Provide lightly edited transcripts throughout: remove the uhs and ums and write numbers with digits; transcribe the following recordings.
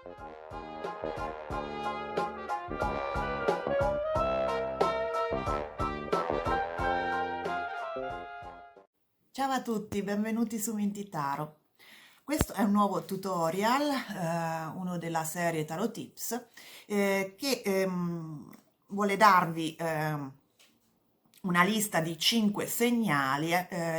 Ciao a tutti, benvenuti su Mintitaro. Questo è un nuovo tutorial, uno della serie Tarot Tips, che vuole darvi una lista di 5 segnali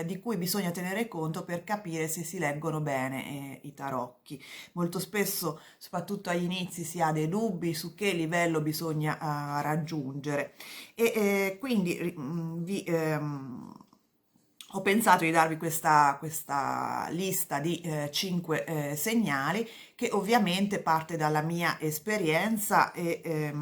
di cui bisogna tenere conto per capire se si leggono bene i tarocchi. Molto spesso, soprattutto agli inizi, si ha dei dubbi su che livello bisogna raggiungere e quindi ho pensato di darvi questa lista di 5 segnali che ovviamente parte dalla mia esperienza e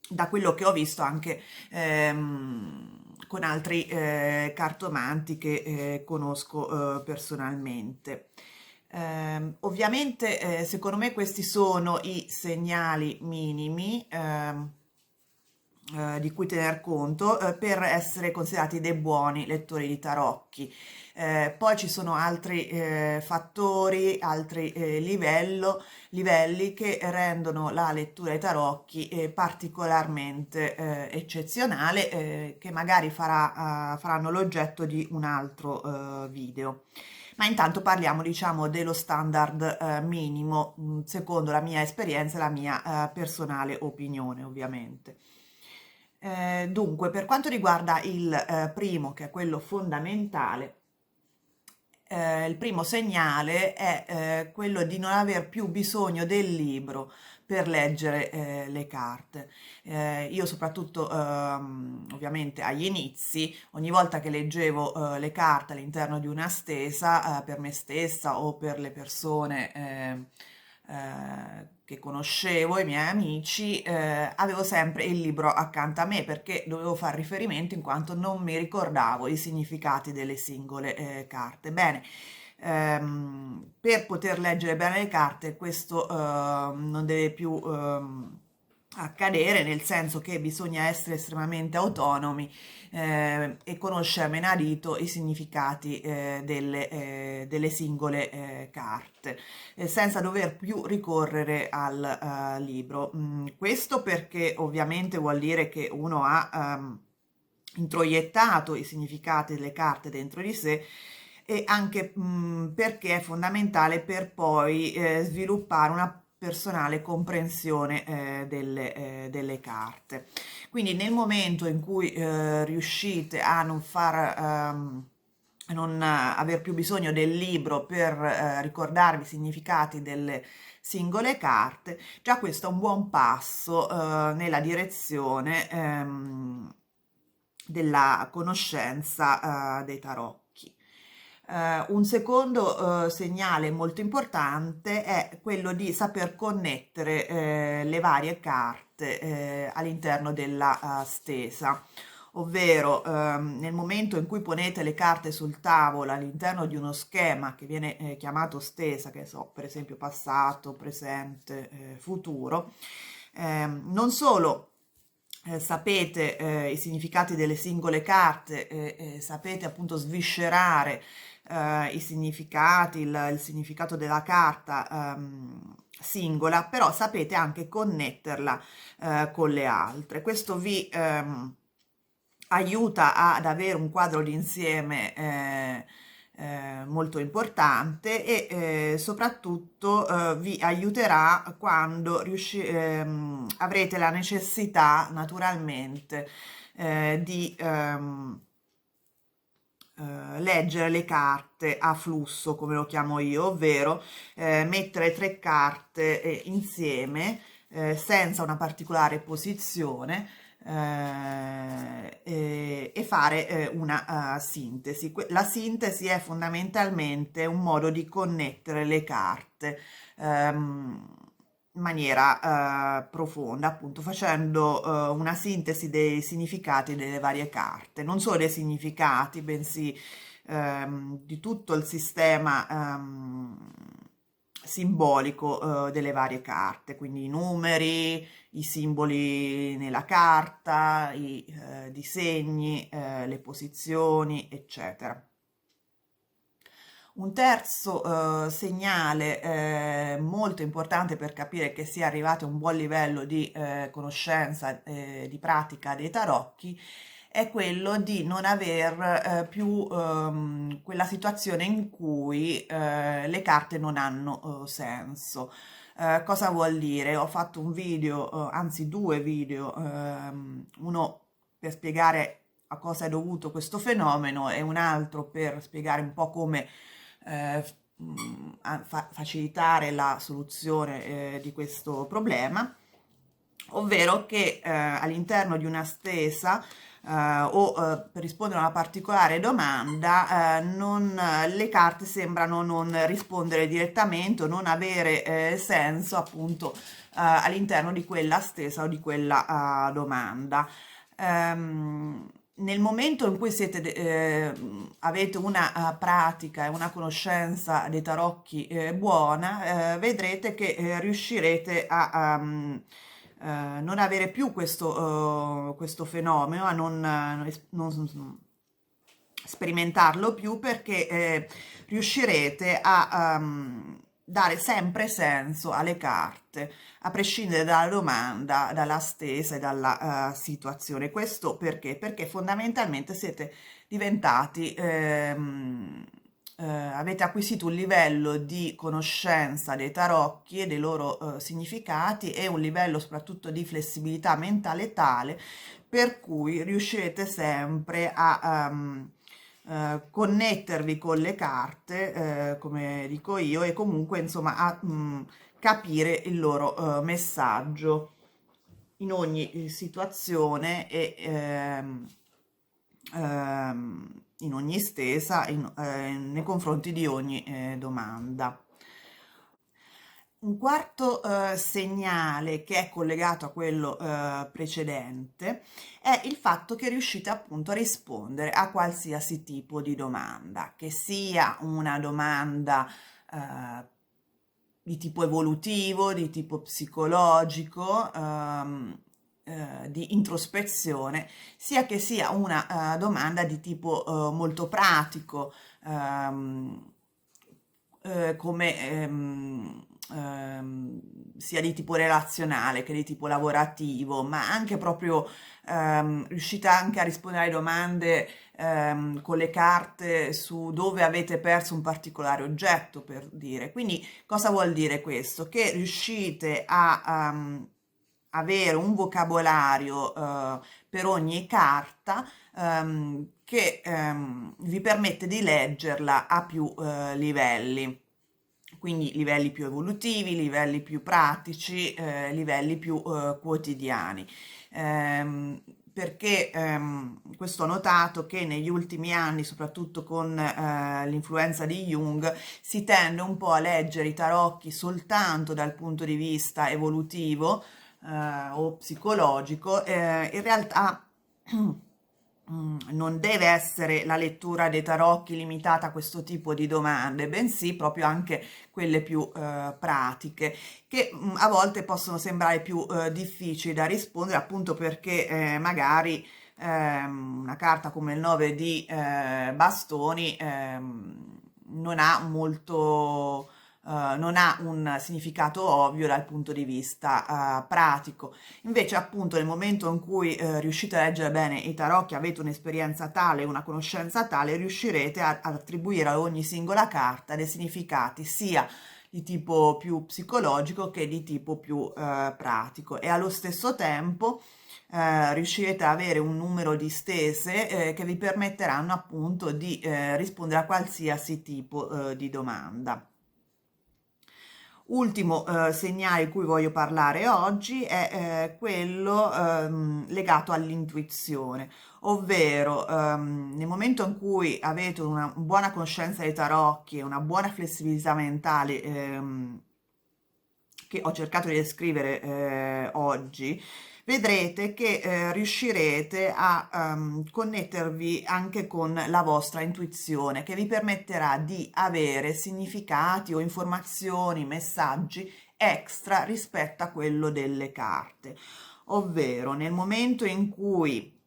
da quello che ho visto anche con altri cartomanti che conosco personalmente. Ovviamente, secondo me questi sono i segnali minimi di cui tener conto per essere considerati dei buoni lettori di tarocchi. Poi ci sono altri fattori, altri livelli che rendono la lettura ai tarocchi particolarmente eccezionale, che magari faranno l'oggetto di un altro video. Ma intanto parliamo, diciamo, dello standard minimo, secondo la mia esperienza e la mia personale opinione, ovviamente. Dunque, per quanto riguarda il primo, che è quello fondamentale, il primo segnale è quello di non aver più bisogno del libro per leggere le carte. Io soprattutto, ovviamente agli inizi, ogni volta che leggevo le carte all'interno di una stesa, per me stessa o per le persone che conoscevo, i miei amici, avevo sempre il libro accanto a me perché dovevo fare riferimento in quanto non mi ricordavo i significati delle singole carte. Bene, per poter leggere bene le carte questo non deve più accadere, nel senso che bisogna essere estremamente autonomi e conoscere a menadito i significati delle singole carte, senza dover più ricorrere al libro. Questo perché ovviamente vuol dire che uno ha introiettato i significati delle carte dentro di sé e anche perché è fondamentale per poi sviluppare una personale comprensione delle carte. Quindi nel momento in cui riuscite a non aver più bisogno del libro per ricordarvi i significati delle singole carte, già questo è un buon passo nella direzione della conoscenza dei tarocchi. Un secondo segnale molto importante è quello di saper connettere le varie carte all'interno della stesa, ovvero nel momento in cui ponete le carte sul tavolo all'interno di uno schema che viene chiamato stesa, che so, per esempio passato, presente, futuro, non solo sapete i significati delle singole carte, sapete appunto sviscerare i significati, il significato della carta singola, però sapete anche connetterla con le altre. Questo vi aiuta ad avere un quadro d'insieme molto importante e soprattutto vi aiuterà quando avrete la necessità naturalmente di leggere le carte a flusso, come lo chiamo io, ovvero mettere 3 carte insieme senza una particolare posizione e fare una sintesi. La sintesi è fondamentalmente un modo di connettere le carte in maniera profonda, appunto facendo una sintesi dei significati delle varie carte, non solo dei significati, bensì di tutto il sistema simbolico delle varie carte, quindi i numeri, i simboli nella carta, i disegni, le posizioni, eccetera. Un terzo segnale molto importante per capire che si è arrivati a un buon livello di conoscenza, di pratica dei tarocchi, è quello di non aver più quella situazione in cui le carte non hanno senso. Cosa vuol dire? Ho fatto un video, anzi due video, uno per spiegare a cosa è dovuto questo fenomeno e un altro per spiegare un po' come facilitare la soluzione di questo problema, ovvero che all'interno di una stesa per rispondere a una particolare domanda, le carte sembrano non rispondere direttamente o non avere senso appunto all'interno di quella stesa o di quella domanda. Nel momento in cui avete una pratica e una conoscenza dei tarocchi buona, vedrete che riuscirete a non avere più questo fenomeno, a non sperimentarlo più, perché riuscirete a dare sempre senso alle carte, a prescindere dalla domanda, dalla stesa e dalla situazione. Questo perché? Perché fondamentalmente siete diventati, avete acquisito un livello di conoscenza dei tarocchi e dei loro significati e un livello soprattutto di flessibilità mentale tale per cui riuscirete sempre a connettervi con le carte, come dico io, e comunque insomma a capire il loro messaggio in ogni situazione e in ogni stesa, nei confronti di ogni domanda. Un quarto segnale che è collegato a quello precedente è il fatto che riuscite appunto a rispondere a qualsiasi tipo di domanda, che sia una domanda di tipo evolutivo, di tipo psicologico, di introspezione, sia che sia una domanda di tipo molto pratico, come sia di tipo relazionale che di tipo lavorativo, ma anche proprio riuscite anche a rispondere alle domande con le carte su dove avete perso un particolare oggetto, per dire. Quindi cosa vuol dire questo? Che riuscite a avere un vocabolario per ogni carta che vi permette di leggerla a più livelli, quindi livelli più evolutivi, livelli più pratici, livelli più quotidiani. Perché questo ho notato che negli ultimi anni, soprattutto con l'influenza di Jung, si tende un po' a leggere i tarocchi soltanto dal punto di vista evolutivo o psicologico. In realtà non deve essere la lettura dei tarocchi limitata a questo tipo di domande, bensì proprio anche quelle più pratiche, che a volte possono sembrare più difficili da rispondere, appunto perché magari una carta come il 9 di bastoni non ha molto non ha un significato ovvio dal punto di vista pratico. Invece, appunto, nel momento in cui riuscite a leggere bene i tarocchi, avete un'esperienza tale, una conoscenza tale, riuscirete ad attribuire a ogni singola carta dei significati sia di tipo più psicologico che di tipo più pratico, e allo stesso tempo riuscirete ad avere un numero di stese che vi permetteranno appunto di rispondere a qualsiasi tipo di domanda. Ultimo segnale di cui voglio parlare oggi è quello legato all'intuizione, ovvero nel momento in cui avete una buona conoscenza dei tarocchi e una buona flessibilità mentale, che ho cercato di descrivere oggi, vedrete che riuscirete a connettervi anche con la vostra intuizione, che vi permetterà di avere significati o informazioni, messaggi extra rispetto a quello delle carte. Ovvero, nel momento in cui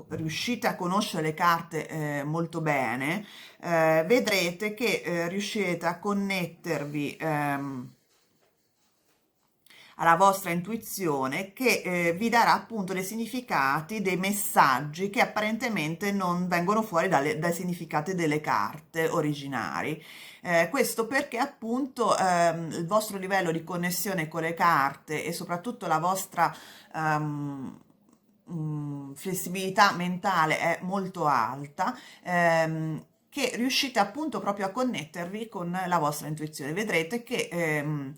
riuscite a conoscere le carte molto bene, vedrete che riuscirete a connettervi alla vostra intuizione che vi darà appunto dei significati, dei messaggi che apparentemente non vengono fuori dai significati delle carte originari. Questo perché appunto il vostro livello di connessione con le carte e soprattutto la vostra flessibilità mentale è molto alta, che riuscite appunto proprio a connettervi con la vostra intuizione. Vedrete che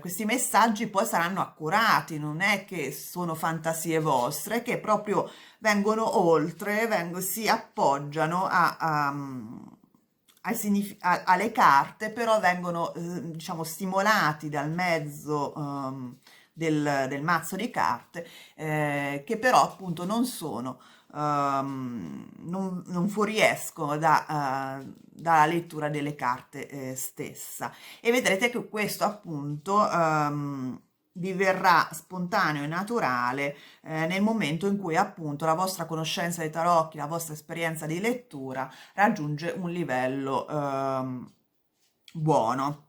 questi messaggi poi saranno accurati, non è che sono fantasie vostre, che proprio vengono oltre, si appoggiano alle carte, però vengono diciamo stimolati dal mezzo del mazzo di carte, che però appunto non sono non fuoriescono dalla lettura delle carte stessa, e vedrete che questo appunto vi verrà spontaneo e naturale nel momento in cui appunto la vostra conoscenza dei tarocchi, la vostra esperienza di lettura raggiunge un livello buono.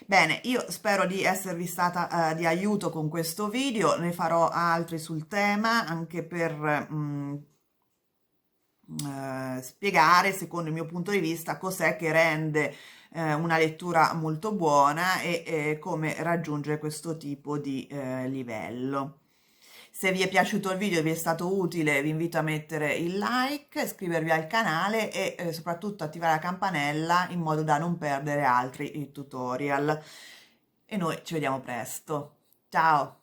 Bene, io spero di esservi stata di aiuto con questo video, ne farò altri sul tema anche per spiegare, secondo il mio punto di vista, cos'è che rende una lettura molto buona e come raggiungere questo tipo di livello. Se vi è piaciuto il video e vi è stato utile, vi invito a mettere il like, iscrivervi al canale e soprattutto attivare la campanella in modo da non perdere altri tutorial. E noi ci vediamo presto. Ciao!